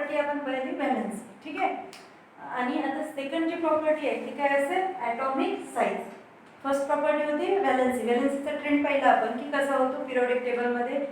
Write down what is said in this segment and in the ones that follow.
Property आपण पाहिली valency, ठीक आहे. आणि आता सेकंड जी प्रॉपर्टी आहे ती काय असेल, ॲटॉमिक साईज. फर्स्ट प्रॉपर्टी होती व्हॅलन्सी. व्हॅलन्सीचा ट्रेंड पाहिला आपण की कसा होतो पिरियोडिक टेबलमध्ये,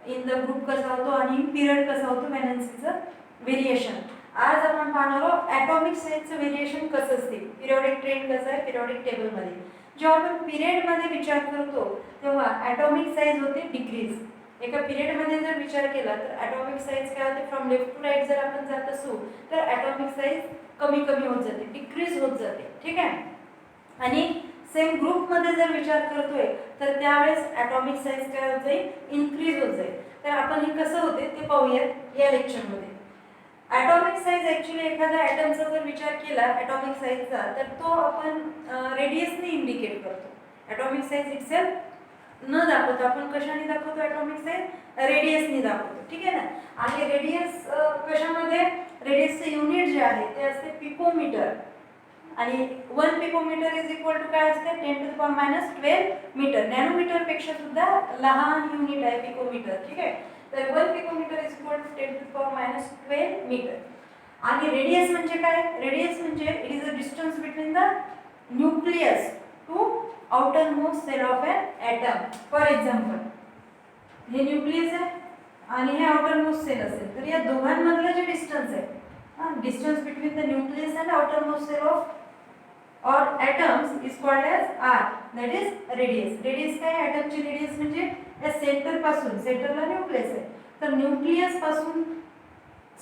इन द ग्रुप कसा होतो आणि इन पिरियड कसा होतो व्हॅलन्सीचं व्हेरिएशन. आज आपण पाहणार आहोत ॲटॉमिक साईजचं व्हेरिएशन कसं असते, पिरियोडिक ट्रेंड कसं आहे पिरियोडिक टेबलमध्ये. जेव्हा आपण पिरियडमध्ये विचार करतो तेव्हा ॲटॉमिक साईज होते डिक्रीज. एका पिरियडमध्ये जर विचार केला तर ॲटॉमिक साईज काय होते, फ्रॉम लेफ्ट टू राईट जर आपण जात असू तर ॲटॉमिक साईज कमी कमी होत जाते, डिक्रीज होत जाते, ठीक आहे. आणि सेम ग्रुपमध्ये जर विचार करतोय तर त्यावेळेस ॲटॉमिक साईज काय होत जाईल, इन्क्रीज होत जाईल. तर आपण हे कसं होते ते पाहूयात या लेक्चरमध्ये. ॲटॉमिक साईज ॲक्च्युली एखाद्या ॲटमचा जर विचार केला ॲटॉमिक साईजचा तर तो आपण रेडियसने इंडिकेट करतो. ॲटॉमिक साईज इटसेल्फ न दाखवतो आपण कशाने दाखवतो, ॲटॉमिक साईज रेडियसने दाखवतो, ठीक आहे ना. आणि रेडियस कशामध्ये, रेडियसचे युनिट जे आहे ते असते पिकोमीटर. आणि 1 पिकोमीटर इज इक्वल टू काय असते, 10⁻12 मीटर. नॅनोमीटर पेक्षा सुद्धा लहान युनिट आहे पिकोमीटर, ठीक आहे. तर 1 picometer is equal to 10⁻12 meter. आणि रेडियस म्हणजे काय, रेडियस म्हणजे it is a distance between the nucleus to outer most shell of an atom. For example हे न्यूक्लियस आहे आणि हे आउटर मोस्ट सेल असेल तर या दोघांमधलं जे डिस्टन्स आहे, distance between the nucleus and outer most shell of or atoms is called as r, that is radius. radius काय, ॲटमची रेडियस म्हणजे या सेंटर पासून, सेंटरला न्यूक्लियस आहे तर न्यूक्लियस पासून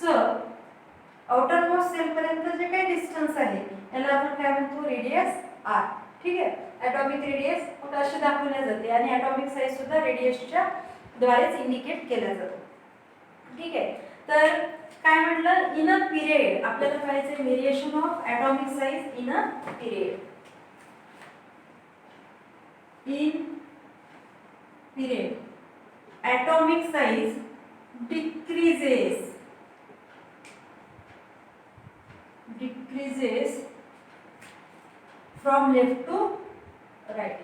च आउटर मोस्ट सेल पर्यंत जे काही डिस्टन्स आहे याला आपण काय म्हणतो, रेडियस r, ठीक आहे. ॲटॉमिक रेडियस मग अशी दाखवल्या जाते आणि ॲटॉमिक साईज सुद्धा रेडियसच्या द्वारेच इंडिकेट केला जातो, ठीक आहे. तर काय म्हटलं, इन अ पिरियड आपल्याला पाहायचे variation of atomic size in a period. In period atomic size decreases from left to right.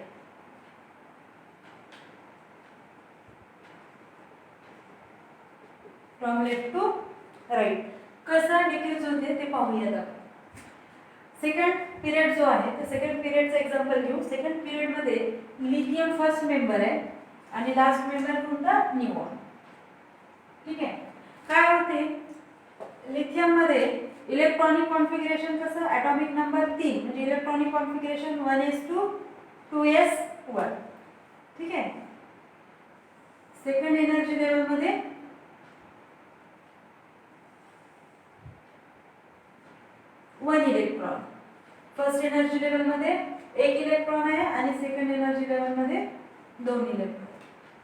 From left to right कसा डिक्रीज होते ते पाहूयात आपण. सेकंड पिरियड जो आहे तर सेकंड पिरियडचं एक्झाम्पल घेऊ. सेकंड पिरियडमध्ये लिथियम फर्स्ट मेंबर आहे आणि लास्ट मेंबर कोणता, निऑन, ठीक आहे. काय होते लिथियममध्ये इलेक्ट्रॉनिक कॉन्फिगरेशन कसं, ॲटॉमिक नंबर 3 म्हणजे इलेक्ट्रॉनिक कॉन्फिगरेशन 1s2 2s1, ठीक आहे. सेकंड एनर्जी लेवलमध्ये 1 इलेक्ट्रॉन. फर्स्ट एनर्जी लेवलमध्ये 1 इलेक्ट्रॉन आहे आणि सेकंड एनर्जी लेवलमध्ये 2 इलेक्ट्रॉन,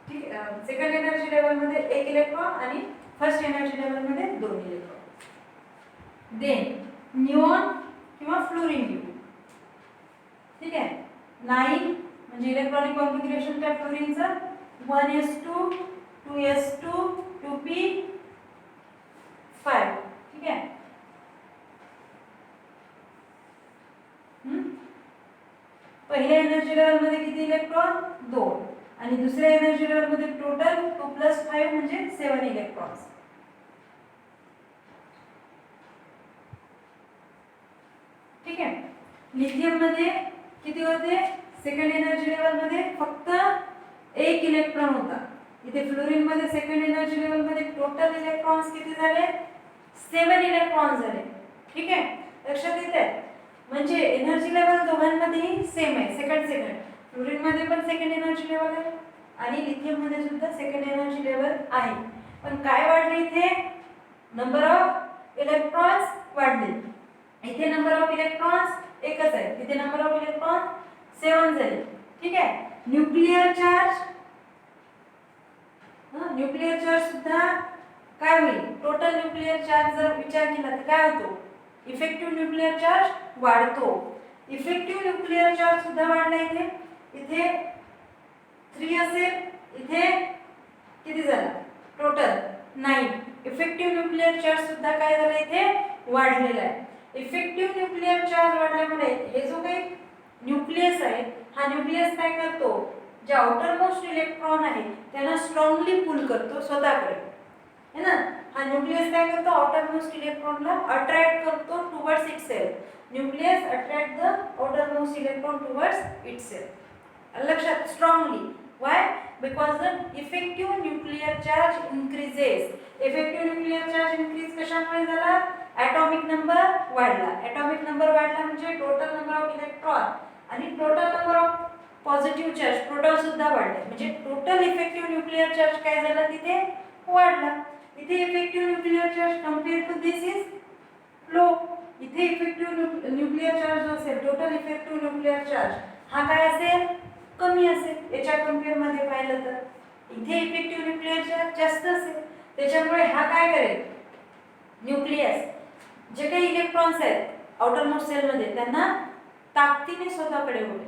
ठीक आहे. सेकंड एनर्जी लेवलमध्ये 1 इलेक्ट्रॉन आणि फर्स्ट एनर्जी लेवलमध्ये 2 इलेक्ट्रॉन. देन निऑन किंवा फ्लोरीन ग्रुप, ठीक आहे. 9 म्हणजे इलेक्ट्रॉनिक कॉन्फिगरेशन त्या फ्लोरीनचं 1s2 2s2 2p5, ठीक आहे. पहिल्या एनर्जी लेवलमध्ये किती इलेक्ट्रॉन, 2 आणि दुसऱ्या एनर्जी लेवलमध्ये टोटल 2 + 5 म्हणजे 7 इलेक्ट्रॉन्स, ठीक आहे. लिथियम मध्ये किती होते, सेकंड एनर्जी लेवलमध्ये फक्त 1 इलेक्ट्रॉन होता. इथे फ्लोरीन मध्ये सेकंड एनर्जी लेवलमध्ये टोटल इलेक्ट्रॉन्स किती झाले, 7 इलेक्ट्रॉन झाले, ठीक आहे. लक्षात येते, म्हणजे एनर्जी लेवल दोघांमध्येही सेम आहे, सेकंड. फ्लोरीन मध्ये पण सेकंड एनर्जी लेवल आहे आणि लिथियम मध्ये सुद्धा सेकंड एनर्जी लेवल आहे. पण काय वाढले इथे, नंबर ऑफ इलेक्ट्रॉन्स वाढले. इथे नंबर ऑफ इलेक्ट्रॉन्स एकच आहे, इथे नंबर ऑफ इलेक्ट्रॉन 7 झाले, ठीक आहे. न्यूक्लियर चार्ज सुद्धा काय होईल, टोटल न्यूक्लियर चार्ज जर विचार केला तर काय होतो, इफेक्टिव्ह न्यूक्लियर चार्ज वाढतो. इफेक्टिव्ह न्यूक्लियर चार्ज सुद्धा वाढला. इथे 3 असेल, इथे किती झाला, टोटल 9. इफेक्टिव्ह न्यूक्लियर चार्ज सुद्धा काय झाला, इथे वाढलेला आहे. इफेक्टिव्ह न्यूक्लियर चार्ज वाढल्यामुळे हे जो काही न्यूक्लियस आहे हा न्यूक्लियस काय करतो, जे आउटर मोस्ट इलेक्ट्रॉन आहे त्यांना स्ट्रॉंगली पुल करतो स्वतःकडे. है ना. हा न्यूक्लियस काय करतो, आउटरमोस्ट इलेक्ट्रॉनला अट्रॅक्ट करतो towards itself. Nucleus attract the outermost electron towards itself. लक्षात strongly. Why? Because the effective nuclear charge increases. Effective nuclear charge increase कशामुळे झाला? ॲटॉमिक नंबर वाढला. ॲटॉमिक नंबर वाढला म्हणजे टोटल नंबर ऑफ इलेक्ट्रॉन आणि total number of positive charge proton सुद्धा वाढले. म्हणजे टोटल इफेक्टिव्ह न्यूक्लियर चार्ज काय झाला तिथे? वाढला. इथे effective nuclear charge compare to this is low. इथे इफेक्टिव्ह न्यूक्लियर चार्ज जो असेल, टोटल इफेक्टिव्ह न्यूक्लियर चार्ज हा काय असेल? कमी असेल. याच्या कंपेअर मध्ये पाहिलं तर इथे इफेक्टिव्ह न्यूक्लियर चार्ज जास्त असेल. त्याच्यामुळे हा काय करेल? न्यूक्लियस जे काही इलेक्ट्रॉन्स आहेत आउटरमोस्ट सेल मध्ये त्यांना ताकदीने स्वतःकडे ओढेल,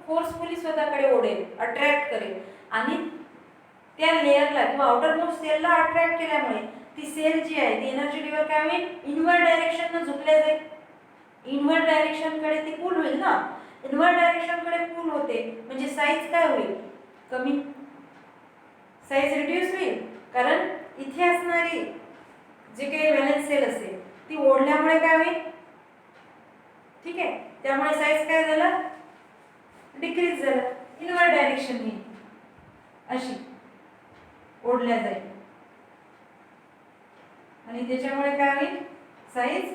फोर्सफुली स्वतःकडे ओढेल, अट्रॅक्ट करेल. आणि त्या लेअरला किंवा आउटरमोस्ट सेलला अट्रॅक्ट केल्यामुळे ती सेल जी आहे ती एनर्जी लेवल काय होईल? इनवर्ड डायरेक्शनने झुकल्या जाईल. इनवर्ड डायरेक्शन कडे ती पुल होईल ना. इनवर्ड डायरेक्शन कडे पुल होते म्हणजे साईज काय होईल? कमी. साईज रिड्यूस होईल कारण इथे असणारी जे काही व्हॅलेन्स सेल असेल ती ओढल्यामुळे काय होईल? ठीक आहे. त्यामुळे साईज काय झाला? डिक्रीज झाला. इनवर्ड डायरेक्शन अशी ओढल्या जाईल आणि त्याच्यामुळे काय होईल? Size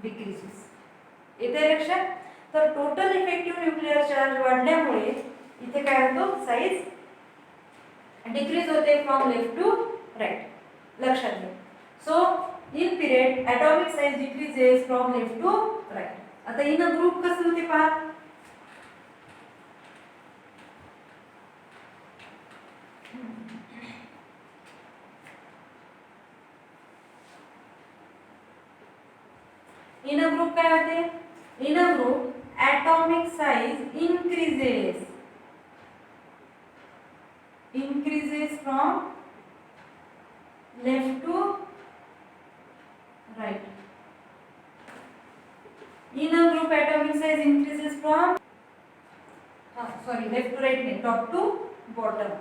decreases. येते लक्षात? तर टोटल इफेक्टिव्ह न्यूक्लियर चार्ज वाढल्यामुळे इथे काय होतो? साईज डिक्रीज होते फ्रॉम लेफ्ट टू राईट. लक्षात घ्या. So in period atomic size decreases from left to right. आता इन अ ग्रुप कसं होते पहा. इन अ ग्रुप काय होते? In a group atomic size increases from left to right. In a group atomic size increases from left to right नहीं, top to bottom.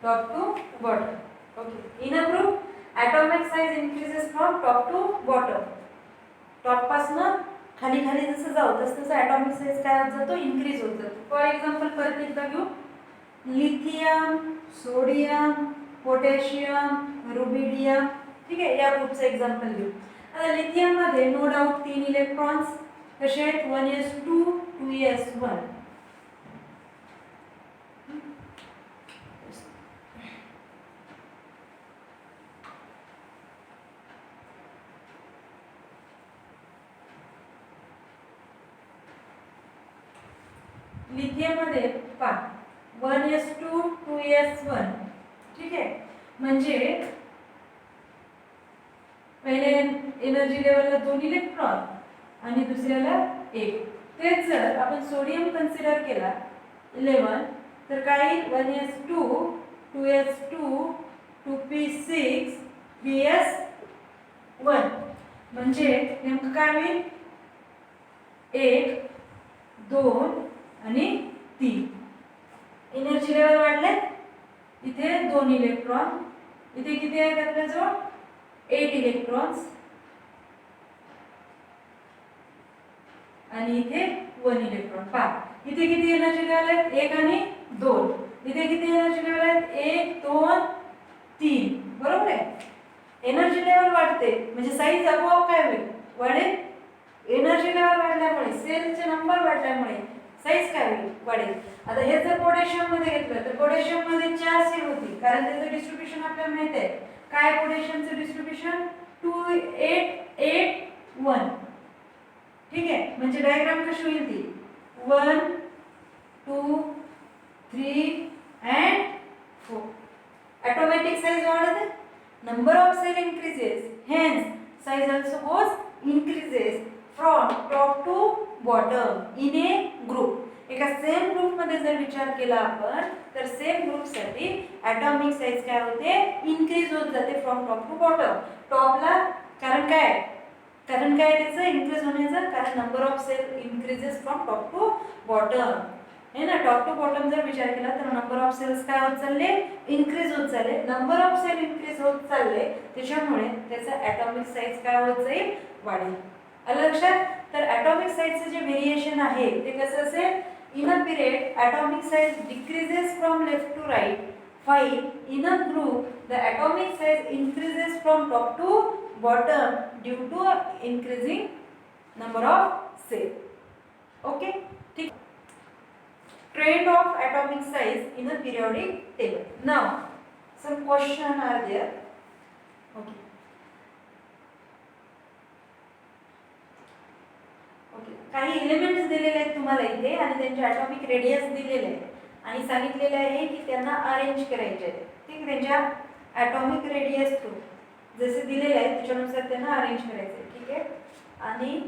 Top to bottom. Okay. In a group atomic size increases from top to bottom. Top पासून खाली खाली जसं जाऊ तसं atomic size काय होत जातो? इन्क्रीज होत जातो. फॉर एक्झाम्पल परत एकदा घेऊ. Lithium, sodium, potassium, rubidium. ठीक आहे. या ग्रुपचं एक्झाम्पल घेऊ. आता लिथियम मध्ये नो डाऊट 3 इलेक्ट्रॉन्स कसे आहेत? 1s2 2s1. लिथियम मध्ये पहा 1s2 2s1. ठीक आहे. म्हणजे पहिले एनर्जी लेवलला 2 इलेक्ट्रॉन आणि दुसऱ्याला 1. तेच जर आपण सोडियम कन्सिडर केला 11 तर काय? 1s2 2s2 2p6 ps1. म्हणजे नेमकं काय होईल? 1 2 आणि 3. एनर्जी लेवल वाढले. इथे 2 इलेक्ट्रॉन. इथे किती आहेत आपल्याजवळ? 8 इलेक्ट्रॉन्स आणि इथे 1 इलेक्ट्रॉन. पहा इथे किती एनर्जी लेवल आहेत? 1 आणि 2. इथे किती एनर्जी लेवल आहेत? 1 2 3. बरोबर आहे. एनर्जी लेवल वाढते म्हणजे साईज आपोआप काय होईल? वाढेल. एनर्जी लेवल वाढल्यामुळे सेलचे नंबर वाढल्यामुळे साईज काय होईल? वाढेल. आता हे जर पोटॅशियम मध्ये घेतलं तर पोटॅशियम मध्ये 4 सेल होती कारण त्याचं डिस्ट्रीब्युशन आपल्याला माहित आहे. काय पोटॅशियमचं डिस्ट्रीब्युशन? 2 8 8 1. ठीक आहे. म्हणजे डायग्राम कशी होईल ती? 1 2 3 and 4. ऑटोमॅटिक साईज वाढते. Number of shell increases, hence size also goes increases from top to bottom in a group. एका सेम ग्रुप मध्ये जर विचार केला आपण तर सेम ग्रुप साठी ॲटॉमिक साईज काय होते? इन्क्रीज होत जाते फ्रॉम टॉप टू बॉटम. टॉपला कारण काय त्याचं इन्क्रीज होण्याचं कारण number of shell increases from top to bottom. हे ना, टॉप टू बॉटम जर विचार केला तर नंबर ऑफ सेल्स काय होत चालले, इन्क्रीज होत चालले. नंबर ऑफ सेल इन्क्रीज होत चालले, त्याच्यामुळे त्याचा ॲटॉमिक साईज काय होत जाईल, वाढेल. आलं लक्षात. तर ॲटॉमिक साईजचं जे व्हेरिएशन आहे ते कसं असेल, in a period atomic size decreases from left to right, while in a group the atomic size increases from top to bottom due to increasing number of cell. Okay, ठीक. Trend of atomic size in a periodic table. Now some question are there. Okay. Okay, काही elements दिलेले आहेत तुम्हाला इथे आणि त्यांचे atomic radius दिलेले आहे आणि सांगितलेलं आहे की त्यांना अरेंज करायचे आहे. ठीक, त्यांच्या ॲटॉमिक रेडियस थ्रू जसे दिलेले आहेत त्याच्यानुसार त्यांना अरेंज करायचे आहे. ठीक आहे. आणि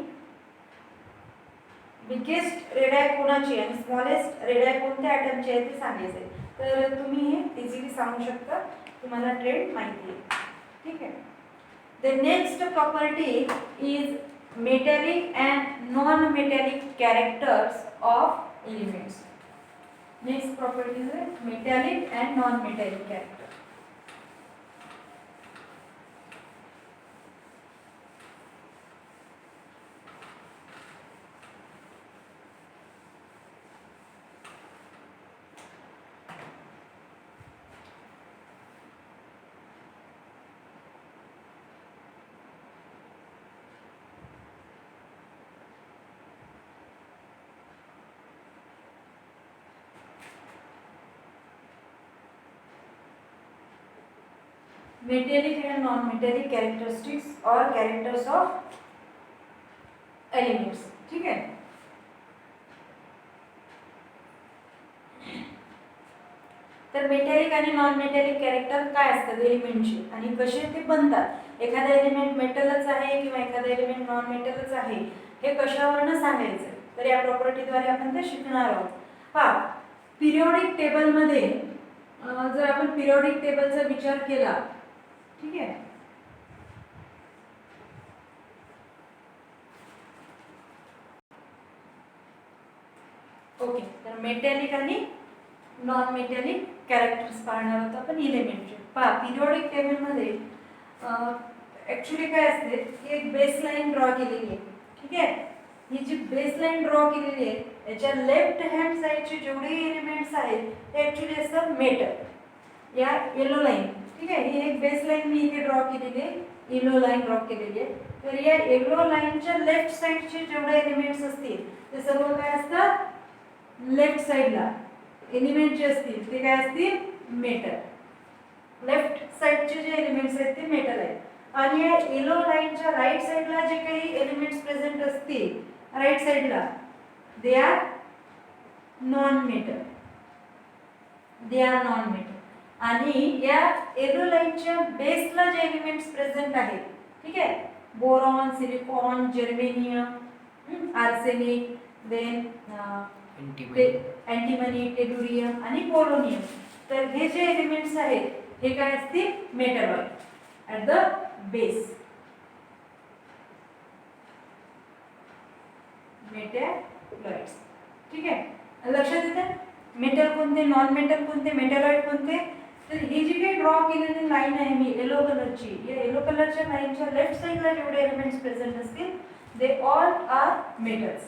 बिगेस्ट रेडाय कोणाची आणि स्मॉलेस्ट रेडाय कोणत्या ॲटमची आहे ते सांगायचे. तर तुम्ही हे इझिली सांगू शकता, तुम्हाला ट्रेंड माहिती आहे. ठीक आहे. The next property is metallic and non metallic characters of elements. Next property is metallic and non-metallic character. Metallic and non-metallic characteristics or characters of elements. ठीक आहे. तर मेटॅलिक आणि नॉन मेटॅलिक कॅरेक्टर काय असतात एलिमेंटचे आणि कसे ते बनतात. एखादा एलिमेंट मेटलच आहे किंवा एखादा एलिमेंट नॉन मेटलच आहे हे कशावरनं सांगायचं, तर या प्रॉपर्टीद्वारे आपण ते शिकणार आहोत. पहा, पिरियोडिक टेबलमध्ये जर आपण पिरियोडिक टेबलचा विचार केला, ठीक आहे, ओके, तर मेटॅलिक आणि नॉन मेटॅलिक कॅरेक्टर्स पाहणार आहोत आपण एलिमेंटचे. पहा, पिरियोडिक टेबलमध्ये ॲक्च्युली काय असते की एक बेसलाईन ड्रॉ केलेली आहे. ठीक आहे. ही जी बेसलाईन ड्रॉ केलेली आहे याच्या लेफ्ट हँड साईडचे जेवढे एलिमेंट्स आहेत ते ॲक्च्युली असतात मेटल. या येलो लाईन, ठीक आहे, ही एक बेसलाईन मी इथे ड्रॉ केलेली आहे, येलो लाईन ड्रॉ केलेली आहे. तर या येलो लाईनच्या लेफ्ट साईडचे जेवढे एलिमेंट्स असतील ते सर्व काय असतात, लेफ्ट साईडला एलिमेंट जे असतील ते काय असतील, मेटल. लेफ्ट साईडचे जे एलिमेंट्स आहेत ते मेटल आहेत. आणि या येलो लाईनच्या राईट साईडला जे काही एलिमेंट्स प्रेझेंट असतील राईट साईडला they are non metal. They are non metal. आणि या येलो लाईनच्या बेसला जे एलिमेंट्स प्रेझेंट आहेत, ठीक आहे, boron, silicon, germanium, arsenic, then antimony, tellurium आणि पोलोनियम. तर हे जे एलिमेंट्स आहेत हे काय असतील, metalloid at the base. Metalloids. ठीक आहे. लक्षात येतं मेटल कोणते, नॉन मेटल कोणते, मेटलॉइड कोणते. तर ही जी काही ड्रॉ केलेली लाईन आहे मी येलो कलरची, या येलो कलरच्या लाईनच्या लेफ्ट साईडला जेवढे एलिमेंट्स प्रेझेंट असतील they all are metals.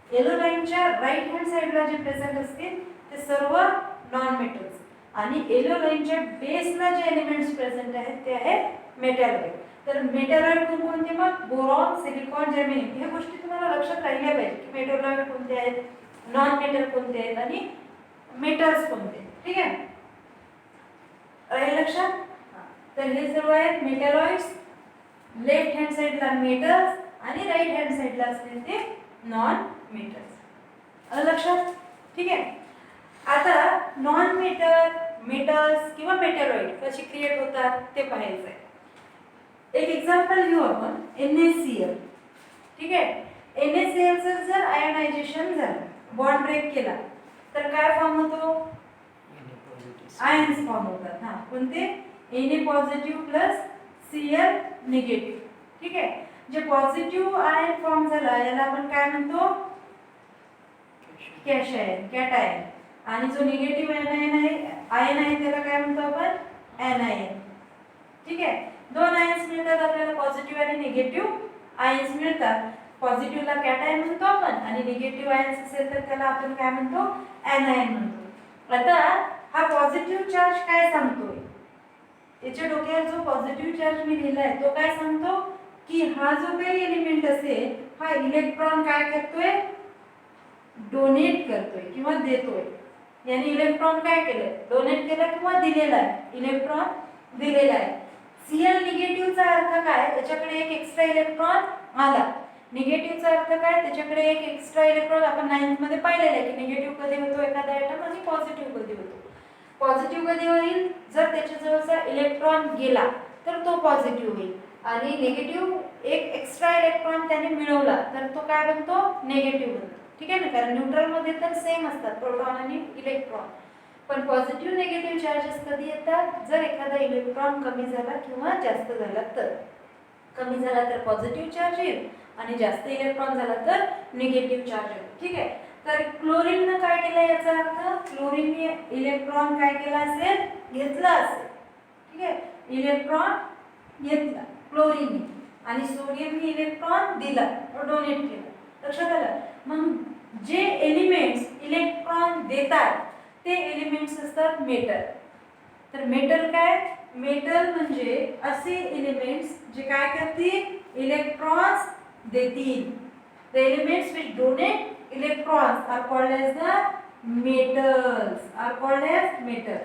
Yellow लाईनच्या राईट हँड साईडला जे प्रेझेंट असतील ते सर्व नॉन मेटल्स. आणि येलो लाईनच्या बेसला जे एलिमेंट्स प्रेझेंट आहेत ते आहेत मेटलॉइड. तर मेटलॉइड कोणते, मग बोरॉन, सिलिकॉन, जर्मेनियम. ह्या गोष्टी तुम्हाला लक्षात राहिल्या पाहिजे की मेटलॉइड कोणते आहेत, नॉन मेटल कोणते आहेत आणि मेटल्स कोणते. ठीक आहे, राहील लक्षात. तर हे सर्व आहेत मेटलॉइड्स. लेफ्ट हँड साईडला मेटल्स आणि राईट हँड साईडला असतील ते नॉन मेटल्स. लक्षात. ठीक आहे. आता नॉन मेटल, मेटल्स किंवा मेटलॉइड कशी क्रिएट होतात ते पाहायचं आहे. एक एक्झाम्पल घेऊ आपण, NaCl. ठीक आहे. NaCl जर आयोनायझेशन झालं, बॉन्ड ब्रेक केला तर काय फॉर्म होतो, आयन्स फॉर्म होतात. हा, कोणते, Na positive plus Cl negative. ठीक आहे. जे पॉझिटिव्ह आयन फॉर्म झाला याला आपण काय म्हणतो, कॅश आयन, कॅटायन. आणि जो निगेटिव्ह आयन आहे त्याला काय म्हणतो आपण एनायन. ठीक आहे, दोन आयन्स मिळतात आपल्याला, पॉझिटिव्ह आणि निगेटिव्ह आयन्स मिळतात. पॉझिटिव्हला कॅटायन म्हणतो आपण आणि निगेटिव्ह आयन्स असेल तर त्याला आपण काय म्हणतो एनायन म्हणतो. आता हा पॉझिटिव्ह चार्ज काय सांगतोय, याच्या डोक्यावर जो पॉझिटिव्ह चार्ज मी लिहिलाय तो काय सांगतो की हा जो काही एलिमेंट असेल हा इलेक्ट्रॉन काय करतोय, डोनेट करतोय किंवा देतोय. याने इलेक्ट्रॉन काय केलं, डोनेट केलं किंवा दिलेला आहे, इलेक्ट्रॉन दिलेला आहे. Cl निगेटिव्हचा अर्थ काय, त्याच्याकडे एक एक्स्ट्रा इलेक्ट्रॉन आला. निगेटिव्हचा अर्थ काय, त्याच्याकडे एक एक्स्ट्रा इलेक्ट्रॉन. आपण 9th मध्ये पाहिलेलं आहे की निगेटिव्ह कधी होतो एखादा एटम आणि पॉझिटिव्ह कधी होतो. पॉझिटिव्ह कधी होईल, जर त्याच्याजवळचा इलेक्ट्रॉन गेला तर तो पॉझिटिव्ह होईल आणि निगेटिव्ह एक एक्स्ट्रा इलेक्ट्रॉन त्याने मिळवला तर तो काय बनतो, निगेटिव्ह बनतो. ठीक आहे ना, कारण न्यूट्रल मध्ये तर सेम असतात प्रोटॉन आणि इलेक्ट्रॉन. पण पॉझिटिव्ह निगेटिव्ह चार्जेस कधी येतात, जर एखादा इलेक्ट्रॉन कमी झाला किंवा जास्त झाला तर. कमी झाला तर पॉझिटिव्ह चार्ज येईल आणि जास्त इलेक्ट्रॉन झाला तर निगेटिव्ह चार्ज येईल. ठीक आहे, तर क्लोरीननं काय केलं, याचा अर्थ क्लोरीनने इलेक्ट्रॉन काय केला असेल, घेतला असेल. ठीक आहे, इलेक्ट्रॉन घेतला क्लोरीनने आणि सोडियमने इलेक्ट्रॉन दिला, डोनेट केला. लक्षात आलं. मग जे एलिमेंट्स इलेक्ट्रॉन देतात ते एलिमेंट्स असतात मेटल. तर मेटल काय, मेटल म्हणजे असे एलिमेंट्स जे काय करतील, इलेक्ट्रॉन्स देतील. The elements which donate electrons are called as the metals, are called as metal.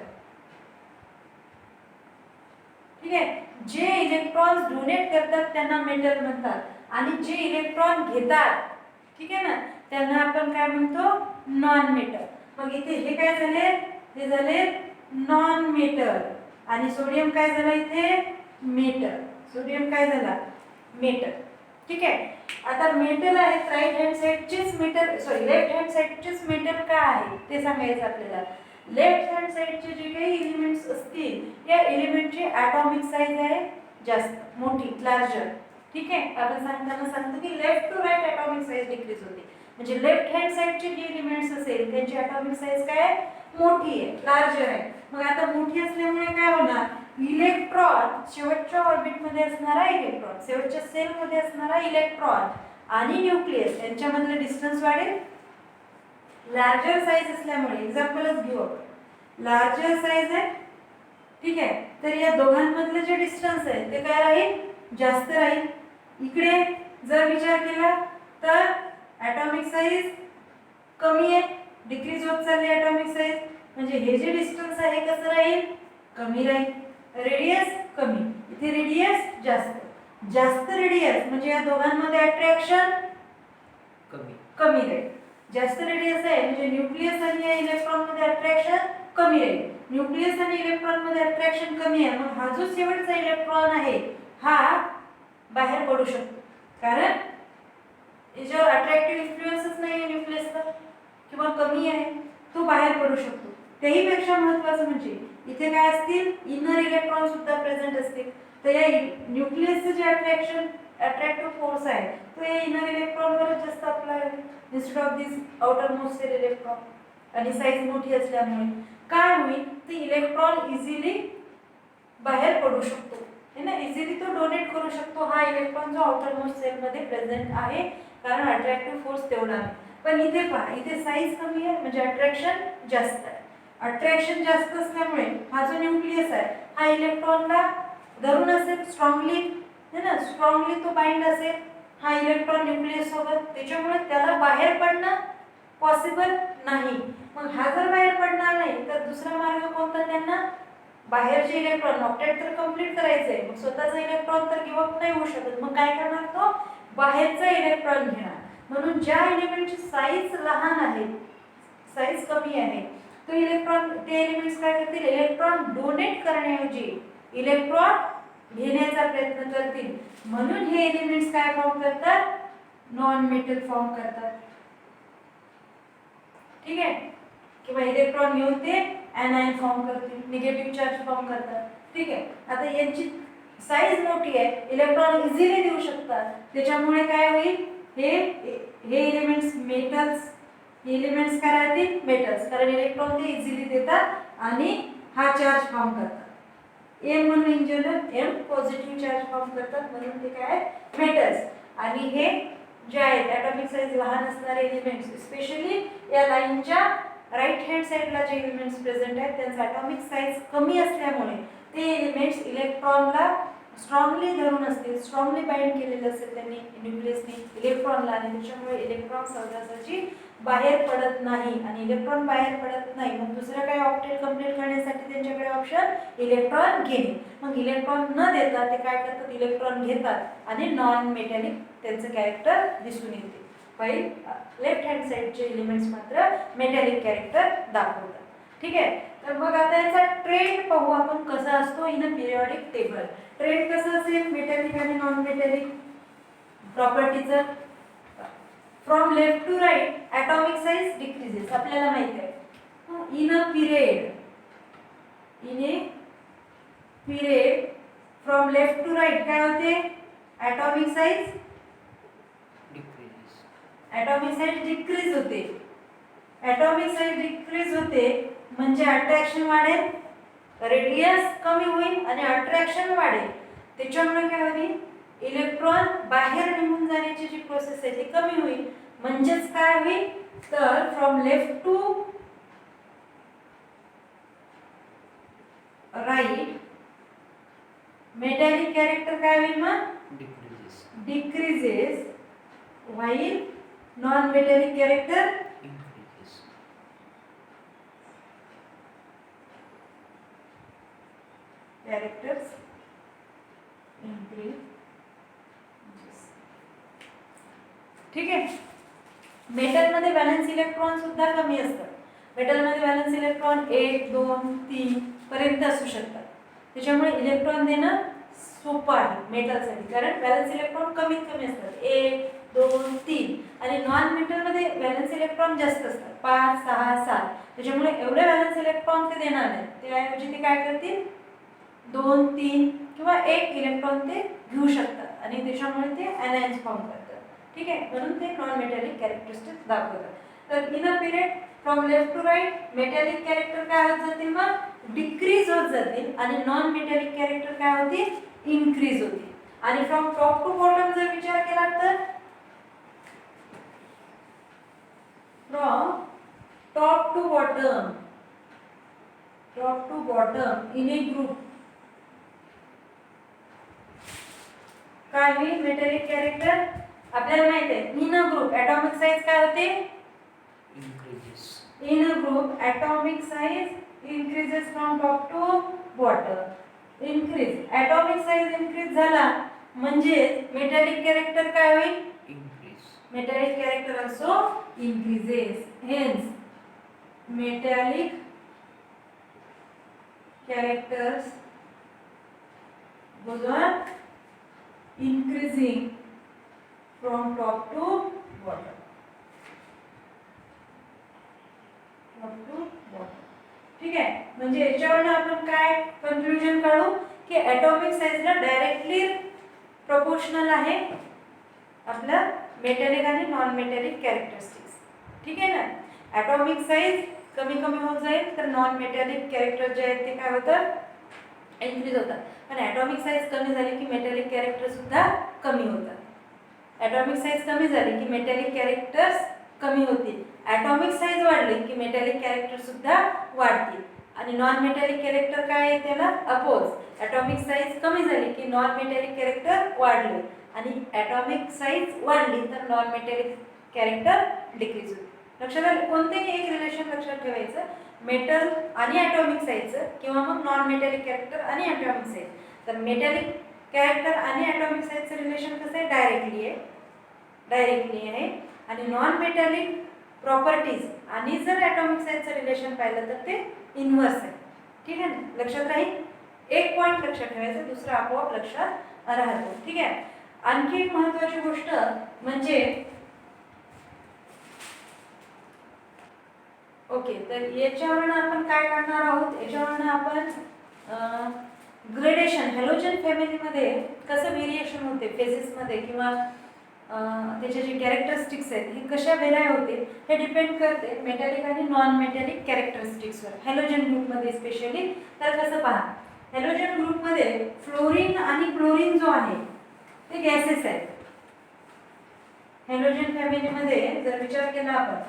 ठीक आहे, जे इलेक्ट्रॉन्स डोनेट करतात त्यांना मेटल म्हणतात आणि जे इलेक्ट्रॉन घेतात, ठीक आहे ना, त्यांना आपण काय म्हणतो, नॉन मेटल. मग इथे हे काय झाले, हे झाले नॉन मेटल आणि सोडियम काय झाला इथे, मेटल. सोडियम काय झाला, मेटल. ठीक आहे, आता मेटल आहेत, राईट हँड साइडचेच मेटल, सॉरी लेफ्ट हँड साइडचेच मेटल काय आहे ते सांगायचं आपल्याला. लेफ्ट हँड साइडचे जे काही एलिमेंट्स असतील या एलिमेंटची ॲटॉमिक साईज आहे जास्त मोठी, लार्जर. ठीक आहे, आपण सांगताना सांगतो की left to right atomic size decrease होते. म्हणजे लेफ्ट हँड साइडचे जे एलिमेंट्स असेल त्यांची ॲटॉमिक साईज काय, मोठी आहे, लार्जर आहे. मग आता मोठी असल्यामुळे काय होणार, इलेक्ट्रॉन शेवटच्या ऑर्बिटमध्ये असणारा इलेक्ट्रॉन, शेवटच्या सेलमध्ये असणारा इलेक्ट्रॉन आणि न्यूक्लियस यांच्यामधलं डिस्टन्स वाढेल. लार्जर साईज असल्यामुळे एक्झाम्पलच घेऊ आपण, लार्जर साईज आहे. ठीक आहे, तर या दोघांमधलं जे डिस्टन्स आहे ते काय राहील, जास्त राहील. इकडे जर विचार केला तर ॲटॉमिक साईज कमी आहे, डिक्रीज होत चालली ॲटॉमिक साईज. म्हणजे हे जे डिस्टन्स आहे कसं राहील, कमी राहील. रेडियस कमी, इथे रेडियस जास्त. जास्त रेडियस म्हणजे या दोघांमध्ये अट्रॅक्शन कमी राहील. जास्त रेडियस आहे म्हणजे न्यूक्लियस आणि या इलेक्ट्रॉन मध्ये अट्रॅक्शन कमी राहील. न्यूक्लियस आणि इलेक्ट्रॉन मध्ये अट्रॅक्शन कमी आहे, मग हा जो शेवटचा इलेक्ट्रॉन आहे हा बाहेर पडू शकतो, कारण याच्यावर अट्रॅक्टिव्ह इन्फ्लुएन्सच नाही आहे न्यूक्लियसचा किंवा कमी आहे, तो बाहेर पडू शकतो. त्याही पेक्षा महत्त्वाचं म्हणजे इथे काय असतील, इनर इलेक्ट्रॉन सुद्धा प्रेझेंट असतील. तर या न्यूक्लियसचं जे अट्रॅक्टिव्ह फोर्स आहे तो या इनर इलेक्ट्रॉनवरच जास्त अप्लाय होईल instead of this outer most sale electron. आणि साईज मोठी असल्यामुळे काय होईल, ते इलेक्ट्रॉन इझिली बाहेर पडू शकतो, है ना, इझिली तो डोनेट करू शकतो हा इलेक्ट्रॉन जो आउटर मोस्ट सेलमध्ये प्रेझेंट आहे, कारण अट्रॅक्टिव्ह फोर्स तेवढा आहे. पण इथे पहा, इथे साईज कमी आहे म्हणजे अट्रॅक्शन जास्त आहे. अट्रॅक्शन जास्त असल्यामुळे हा जो न्यूक्लियस आहे हा इलेक्ट्रॉनला धरून असेल स्ट्रॉंगली, है ना, स्ट्रॉंगली तो बाइंड असेल हा इलेक्ट्रॉन न्यूक्लियस सोबत, त्याच्यामुळे त्याला बाहेर पडणं पॉसिबल नाही. मग हा जर बाहेर पडणार नाही तर दुसरा मार्ग कोणता, त्यांना बाहेरचे इलेक्ट्रॉन ऑक्टेट तर कंप्लीट करायचंय, मग स्वतःचा इलेक्ट्रॉन तर गिव्ह अप नाही होऊ शकत. मग काय करणार, तो बाहेरचा इलेक्ट्रॉन घेणार. म्हणून ज्या एलिमेंटची साईज लहान आहे, साईज कमी आहे, तो इलेक्ट्रॉन, ते एलिमेंट्स काय करतील, इलेक्ट्रॉन डोनेट करण्याऐवजी इलेक्ट्रॉन घेण्याचा प्रयत्न करतील. म्हणून हे एलिमेंट्स काय फॉर्म करतात, नॉन मेटल फॉर्म करतात. ठीक आहे, किंवा इलेक्ट्रॉन घेऊन ते एनायन फॉर्म करतील, निगेटिव्ह चार्ज फॉर्म करतात. ठीक आहे, आता यांची साईज मोठी आहे, इलेक्ट्रॉन इझिली देऊ शकतात, त्याच्यामुळे काय होईल, हे एलिमेंट्स मेटल्स एलिमेंट्स काय राहतील मेटल्स, कारण इलेक्ट्रॉन ते इझिली देतात आणि हा चार्ज फॉर्म करतात. एम म्हणून in general M positive charge form करतात म्हणून ते काय मेटल्स. आणि हे जे आहेत ॲटॉमिक साईज लहान असणारे एलिमेंट्स, स्पेशली या लाईनच्या राईट हँड साईडला जे एलिमेंट्स प्रेझेंट आहेत त्यांचा ॲटॉमिक साईज कमी असल्यामुळे ते एलिमेंट्स इलेक्ट्रॉनला स्ट्रॉंगली धरून असतील, स्ट्रॉंगली बाइंड केलेलं असेल त्यांनी न्यूक्लियसने इलेक्ट्रॉनला, आणि त्याच्यामुळे इलेक्ट्रॉन सहजासहजी बाहेर पडत नाही. आणि इलेक्ट्रॉन बाहेर पडत नाही मग दुसरं काय ऑक्टेट कंप्लीट करण्यासाठी त्यांच्याकडे ऑप्शन इलेक्ट्रॉन घेणे. मग इलेक्ट्रॉन न देता ते काय करतात, इलेक्ट्रॉन घेतात आणि नॉन मेटॅलिक त्यांचं कॅरेक्टर दिसून येते. काही लेफ्ट हँड साईडचे एलिमेंट्स मात्र मेटॅलिक कॅरेक्टर दाखवतात. ठीक आहे. तर मग आता याचा ट्रेंड पाहू आपण कसा असतो in a periodic table. Trend कसं असेल मेटॅलिक आणि नॉन मेटॅलिक प्रॉपर्टीचं. From left to right atomic size decreases, आपल्याला माहिती आहे in a period, in a period from left to right काय होते, atomic size decreases, atomic size decrease होते. ॲटॉमिक साईज डिक्रीज होते म्हणजे अट्रॅक्शन वाढेल, रेडियस कमी होईल आणि अट्रॅक्शन वाढेल. त्याच्यामुळे काय होईल, इलेक्ट्रॉन बाहेर निघून जाण्याची जी प्रोसेस आहे ती कमी होईल. म्हणजेच काय होईल, तर from left to right metallic character काय होईल मग decreases, while non metallic character characters increase. ठीक आहे. मेटलमध्ये व्हॅलेन्स इलेक्ट्रॉन सुद्धा कमी असतात. मेटलमध्ये व्हॅलेन्स इलेक्ट्रॉन 1, 2, 3 पर्यंत असू शकतात. त्याच्यामुळे इलेक्ट्रॉन देणं सोपं आहे मेटलसाठी, कारण व्हॅलेन्स इलेक्ट्रॉन कमीत कमी असतात 1, 2, 3. आणि नॉन मेटलमध्ये व्हॅलेन्स इलेक्ट्रॉन जास्त असतात 5, 6, 7. त्याच्यामुळे एवढे व्हॅलेन्स इलेक्ट्रॉन ते देणार नाहीत. त्याऐवजी ते काय करतील 2, 3 किंवा 1 इलेक्ट्रॉन ते घेऊ शकतात आणि त्याच्यामुळे ते अनायन्स फॉर्म करतात. ठीक आहे. म्हणून ते नॉन मेटॅलिक कॅरेक्टरिस्टिक्स दाखवतात. तर in a period from left to right metallic character काय होत जातील मग डिक्रीज होत जातील आणि नॉन मेटॅलिक कॅरेक्टर काय होतील इनक्रीज होतील. आणि फ्रॉम टॉप टू बॉटम जर विचार केला तर from top to bottom, top to bottom in a group काय होईल मेटॅलिक कॅरेक्टर, आपल्याला माहित आहे in a group atomic size काय होते increases. In a group atomic size increases from top to bottom. Increase atomic size increase झाला म्हणजे metallic character काय होईल increase. Metallic character also increases. Hence metallic characters goes on increasing from top to bottom. ठीक आहे. म्हणजे याच्यावरून आपण काय कन्क्लुजन काढू की ॲटॉमिक साईजला डायरेक्टली प्रोपोर्शनल आहे आपलं मेटॅलिक आणि नॉन मेटॅलिक कॅरेक्टरिस्टिक्स. ठीक आहे ना. ॲटॉमिक साईज कमी कमी होत जाईल तर नॉन मेटॅलिक कॅरेक्टर जे आहेत ते काय होतात इन्क्रीज होतात. पण ॲटॉमिक साईज कमी झाली की मेटॅलिक कॅरेक्टर सुद्धा कमी होतात. ॲटॉमिक साईज कमी झाली की मेटॅलिक कॅरेक्टर्स कमी होतील. ॲटॉमिक साईज वाढली की मेटॅलिक कॅरेक्टर सुद्धा वाढतील. आणि नॉन मेटॅलिक कॅरेक्टर काय आहे त्याला अपोज. ॲटॉमिक साईज कमी झाली की नॉन मेटॅलिक कॅरेक्टर वाढले आणि ॲटॉमिक साईज वाढली तर नॉन मेटॅलिक कॅरेक्टर डिक्रीज होते. लक्षात आलं. कोणतेही एक रिलेशन लक्षात ठेवायचं, मेटल आणि ॲटॉमिक साईजचं किंवा मग नॉन मेटॅलिक कॅरेक्टर आणि ॲटॉमिक साईज. तर मेटॅलिक कॅरेक्टर आणि ॲटॉमिक साईजचं रिलेशन कसं आहे डायरेक्टली आहे आणि नॉन मेटॅलिक प्रॉपर्टीज आणि जर ॲटॉमिक साईजचं रिलेशन पाहिलं तर ते इन्व्हर्स आहे. ठीक आहे ना. लक्षात राहील. एक पॉईंट लक्षात ठेवायचं, दुसरं आपोआप लक्षात राहतो. ठीक आहे. आणखी एक महत्त्वाची गोष्ट म्हणजे ओके, तर याच्यावरून आपण काय करणार आहोत, याच्यावरून आपण ग्रेडेशन हॅलोजन फॅमिलीमध्ये कसं व्हेरिएशन होते फेजेसमध्ये किंवा त्याचे जे कॅरेक्टरिस्टिक्स आहेत हे कशा व्हेराय होते हे डिपेंड करते मेटॅलिक आणि नॉन मेटॅलिक कॅरेक्टरिस्टिक्सवर. हॅलोजन ग्रुपमध्ये स्पेशली. तर कसं पहा, हॅलोजन ग्रुपमध्ये फ्लोरीन आणि क्लोरीन जो आहे ते गॅसेस आहेत. हॅलोजन फॅमिलीमध्ये जर विचार केला आपण,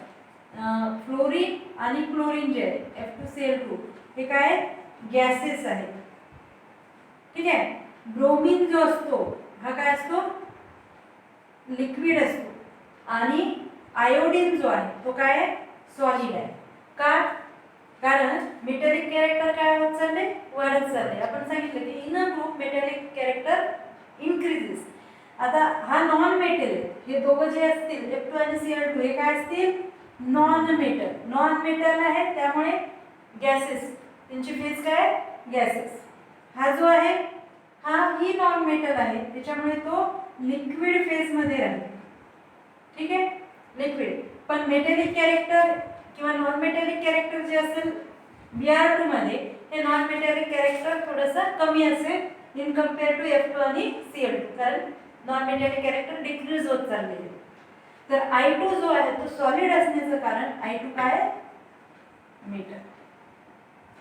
फ्लोरीन आणि क्लोरीन जे आहे F2Cl2 हे काय गॅसेस आहेत. ठीक आहे. ब्रोमीन जो असतो हा काय असतो, लिक्विड असतो. आणि आयोडीन जो आहे तो काय आहे, सॉलिड आहे. का? कारण मेटॅलिक कॅरेक्टर काय होत चालले, वाढत चालले. आपण सांगितलं की in a group metallic character increases. आता हा नॉन मेटल आहे. हे दोघं जे असतील F2 आणि Cl2 हे काय असतील, नॉन मेटल. नॉन मेटल आहे त्यामुळे गॅसेस, त्यांची फेज काय गॅसेस. हा जो आहे हा ही नॉन मेटल आहे त्याच्यामुळे तो लिक्विड फेज मध्ये राहील. ठीक आहे, लिक्विड. पण मेटॅलिक कॅरेक्टर किंवा नॉन मेटॅलिक कॅरेक्टर जे असेल Br2 मध्ये, हे नॉन मेटॅलिक कॅरेक्टर थोडंसं कमी असेल इन कम्पेअर टू F2 आणि Cl2, कारण नॉन मेटॅलिक कॅरेक्टर डिक्रीज होत चाललेले. तर I2 जो आहे तो सॉलिड असण्याचं कारण I2 काय मेटल.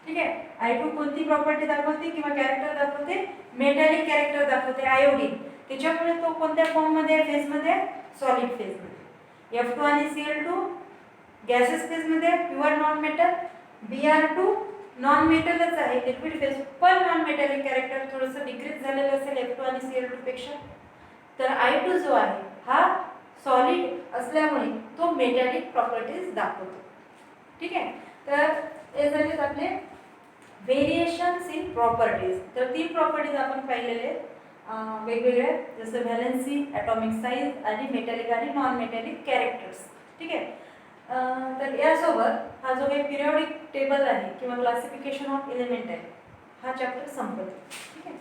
ठीक आहे. I2 कोणती प्रॉपर्टी दाखवते किंवा कॅरेक्टर दाखवते, मेटॅलिक कॅरेक्टर दाखवते, आयोडीन. त्याच्यामुळे तो कोणत्या फॉर्म मध्ये, फेज मध्ये, सॉलिड फेज मध्ये. F2 आणि Cl2 गॅसेस फेज मध्ये, pure non metal. Br2 non मेटलच आहे, लिक्विड फेज, पण नॉन मेटॅलिक कॅरेक्टर थोडंसं डिक्रीज झालेलं असेल F2 आणि Cl2 पेक्षा. तर I2 जो आहे हा सॉलिड असल्यामुळे तो मेटॅलिक प्रॉपर्टीज दाखवतो. ठीक आहे. तर हे झाले आपले व्हेरिएशन्स इन प्रॉपर्टीज. तर 3 प्रॉपर्टीज आपण पाहिलेले वेगवेगळ्या, जसं व्हॅलेन्सी, ॲटॉमिक साईज आणि मेटॅलिक आणि नॉन मेटॅलिक कॅरेक्टर्स. ठीक आहे. तर यासोबत हा जो काही पिरियॉडिक टेबल आहे किंवा क्लासिफिकेशन ऑफ एलिमेंट आहे हा चॅप्टर संपतो. ठीक आहे.